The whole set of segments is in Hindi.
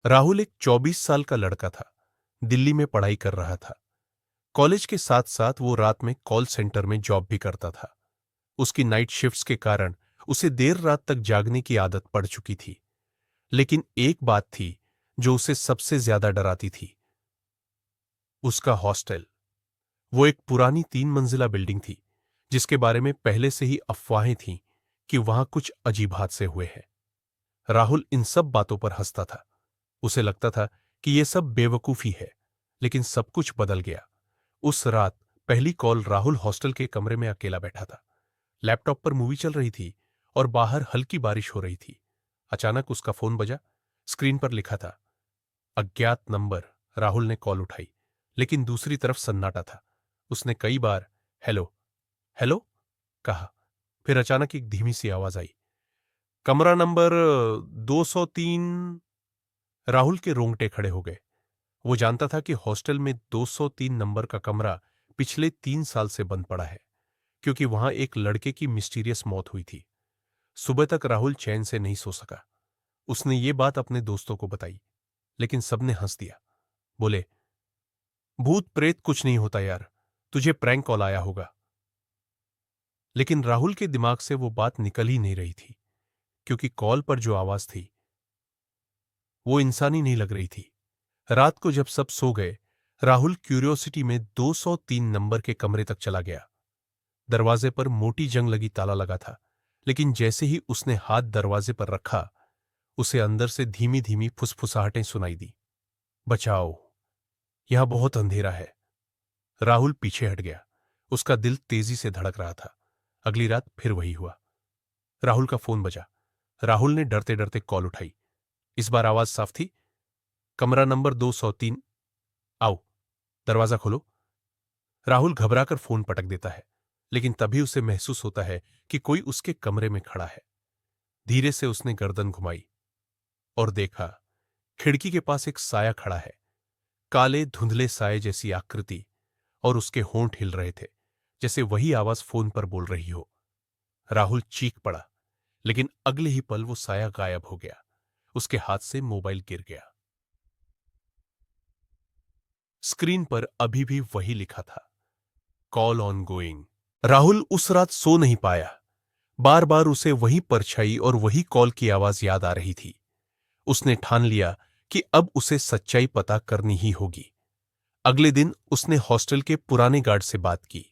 राहुल एक 24 साल का लड़का था। दिल्ली में पढ़ाई कर रहा था। कॉलेज के साथ साथ वो रात में कॉल सेंटर में जॉब भी करता था। उसकी नाइट शिफ्ट्स के कारण उसे देर रात तक जागने की आदत पड़ चुकी थी। लेकिन एक बात थी जो उसे सबसे ज्यादा डराती थी, उसका हॉस्टल। वो एक पुरानी 3 मंजिला बिल्डिंग थी जिसके बारे में पहले से ही अफवाहें थीं कि वहां कुछ अजीब हादसे हुए हैं। राहुल इन सब बातों पर हंसता था। उसे लगता था कि यह सब बेवकूफी है। लेकिन सब कुछ बदल गया उस रात। पहली कॉल, राहुल हॉस्टल के कमरे में अकेला बैठा था। लैपटॉप पर मूवी चल रही थी और बाहर हल्की बारिश हो रही थी। अचानक उसका फोन बजा। स्क्रीन पर लिखा था अज्ञात नंबर। राहुल ने कॉल उठाई, लेकिन दूसरी तरफ सन्नाटा था। उसने कई बार हेलो हेलो कहा। फिर अचानक एक धीमी सी आवाज आई, कमरा नंबर 203। राहुल के रोंगटे खड़े हो गए। वो जानता था कि हॉस्टल में 203 नंबर का कमरा पिछले 3 साल से बंद पड़ा है, क्योंकि वहां एक लड़के की मिस्टीरियस मौत हुई थी। सुबह तक राहुल चैन से नहीं सो सका। उसने ये बात अपने दोस्तों को बताई, लेकिन सबने हंस दिया। बोले, भूत प्रेत कुछ नहीं होता यार, तुझे प्रैंक कॉल आया होगा। लेकिन राहुल के दिमाग से वो बात निकल ही नहीं रही थी, क्योंकि कॉल पर जो आवाज थी वो इंसानी नहीं लग रही थी। रात को जब सब सो गए, राहुल क्यूरियोसिटी में 203 नंबर के कमरे तक चला गया। दरवाजे पर मोटी जंग लगी ताला लगा था, लेकिन जैसे ही उसने हाथ दरवाजे पर रखा, उसे अंदर से धीमी धीमी फुसफुसाहटें सुनाई दी। बचाओ, यहां बहुत अंधेरा है। राहुल पीछे हट गया। उसका दिल तेजी से धड़क रहा था। अगली रात फिर वही हुआ। राहुल का फोन बजा। राहुल ने डरते डरते कॉल उठाई। इस बार आवाज साफ थी, कमरा नंबर 203। आओ, दरवाजा खोलो। राहुल घबराकर फोन पटक देता है, लेकिन तभी उसे महसूस होता है कि कोई उसके कमरे में खड़ा है। धीरे से उसने गर्दन घुमाई और देखा, खिड़की के पास एक साया खड़ा है। काले धुंधले साये जैसी आकृति, और उसके होंठ हिल रहे थे, जैसे वही आवाज फोन पर बोल रही हो। राहुल चीख पड़ा, लेकिन अगले ही पल वो साया गायब हो गया। उसके हाथ से मोबाइल गिर गया। स्क्रीन पर अभी भी वही लिखा था, कॉल ऑन गोइंग। राहुल उस रात सो नहीं पाया। बार बार उसे वही परछाई और वही कॉल की आवाज याद आ रही थी। उसने ठान लिया कि अब उसे सच्चाई पता करनी ही होगी। अगले दिन उसने हॉस्टल के पुराने गार्ड से बात की।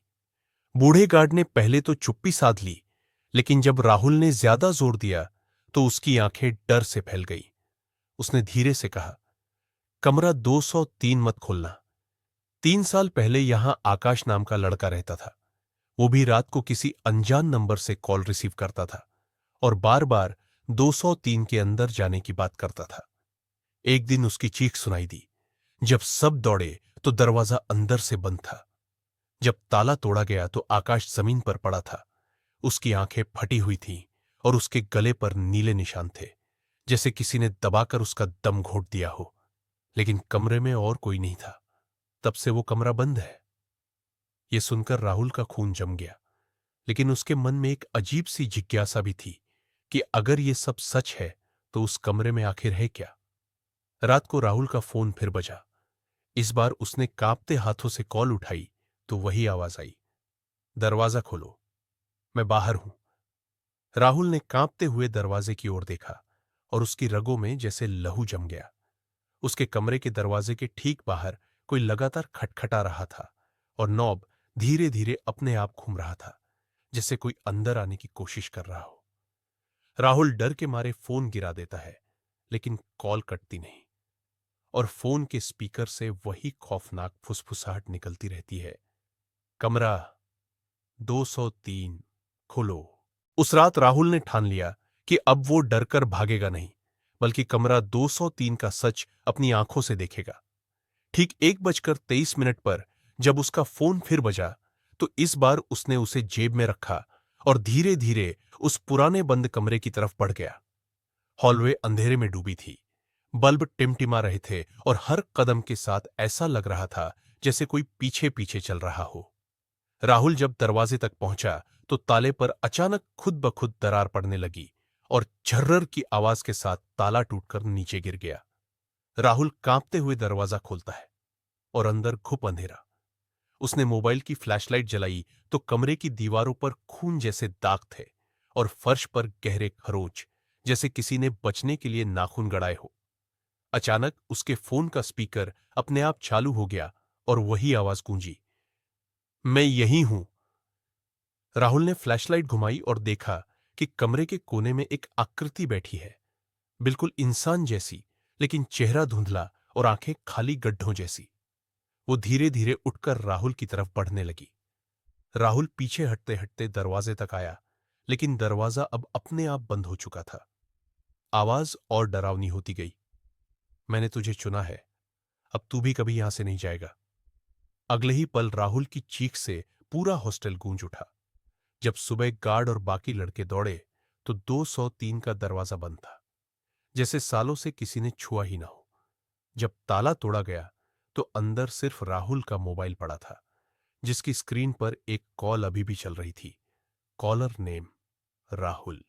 बूढ़े गार्ड ने पहले तो चुप्पी साध ली, लेकिन जब राहुल ने ज्यादा जोर दिया तो उसकी आंखें डर से फैल गई। उसने धीरे से कहा, कमरा 203 मत खोलना। 3 साल पहले यहां आकाश नाम का लड़का रहता था। वो भी रात को किसी अनजान नंबर से कॉल रिसीव करता था और बार बार 203 के अंदर जाने की बात करता था। एक दिन उसकी चीख सुनाई दी। जब सब दौड़े तो दरवाजा अंदर से बंद था। जब ताला तोड़ा गया तो आकाश जमीन पर पड़ा था। उसकी आंखें फटी हुई थीं और उसके गले पर नीले निशान थे, जैसे किसी ने दबाकर उसका दम घोट दिया हो। लेकिन कमरे में और कोई नहीं था। तब से वो कमरा बंद है। यह सुनकर राहुल का खून जम गया, लेकिन उसके मन में एक अजीब सी जिज्ञासा भी थी कि अगर ये सब सच है तो उस कमरे में आखिर है क्या। रात को राहुल का फोन फिर बजा। इस बार उसने कांपते हाथों से कॉल उठाई तो वही आवाज आई, दरवाजा खोलो, मैं बाहर हूं। राहुल ने कांपते हुए दरवाजे की ओर देखा और उसकी रगों में जैसे लहू जम गया। उसके कमरे के दरवाजे के ठीक बाहर कोई लगातार खटखटा रहा था और नॉब धीरे धीरे अपने आप घूम रहा था, जैसे कोई अंदर आने की कोशिश कर रहा हो। राहुल डर के मारे फोन गिरा देता है, लेकिन कॉल कटती नहीं और फोन के स्पीकर से वही खौफनाक फुसफुसाहट निकलती रहती है, कमरा 203 खोलो। उस रात राहुल ने ठान लिया कि अब वो डरकर भागेगा नहीं, बल्कि कमरा 203 का सच अपनी आंखों से देखेगा। ठीक 1:23 पर जब उसका फोन फिर बजा तो इस बार उसने उसे जेब में रखा और धीरे धीरे उस पुराने बंद कमरे की तरफ बढ़ गया। हॉलवे अंधेरे में डूबी थी। बल्ब टिमटिमा रहे थे और हर कदम के साथ ऐसा लग रहा था जैसे कोई पीछे पीछे चल रहा हो। राहुल जब दरवाजे तक पहुंचा तो ताले पर अचानक खुद ब खुद दरार पड़ने लगी और झर्रर की आवाज के साथ ताला टूटकर नीचे गिर गया। राहुल कांपते हुए दरवाजा खोलता है और अंदर घुप अंधेरा। उसने मोबाइल की फ्लैशलाइट जलाई तो कमरे की दीवारों पर खून जैसे दाग थे और फर्श पर गहरे खरोंच, जैसे किसी ने बचने के लिए नाखून गड़ाए हो। अचानक उसके फोन का स्पीकर अपने आप चालू हो गया और वही आवाज गूंजी, मैं यही हूं। राहुल ने फ्लैशलाइट घुमाई और देखा कि कमरे के कोने में एक आकृति बैठी है, बिल्कुल इंसान जैसी, लेकिन चेहरा धुंधला और आंखें खाली गड्ढों जैसी। वो धीरे धीरे उठकर राहुल की तरफ बढ़ने लगी। राहुल पीछे हटते हटते दरवाजे तक आया, लेकिन दरवाजा अब अपने आप बंद हो चुका था। आवाज और डरावनी होती गई, मैंने तुझे चुना है, अब तू भी कभी यहां से नहीं जाएगा। अगले ही पल राहुल की चीख से पूरा हॉस्टल गूंज उठा। जब सुबह गार्ड और बाकी लड़के दौड़े तो 203 का दरवाजा बंद था, जैसे सालों से किसी ने छुआ ही ना हो। जब ताला तोड़ा गया तो अंदर सिर्फ राहुल का मोबाइल पड़ा था, जिसकी स्क्रीन पर एक कॉल अभी भी चल रही थी। Caller name Rahul.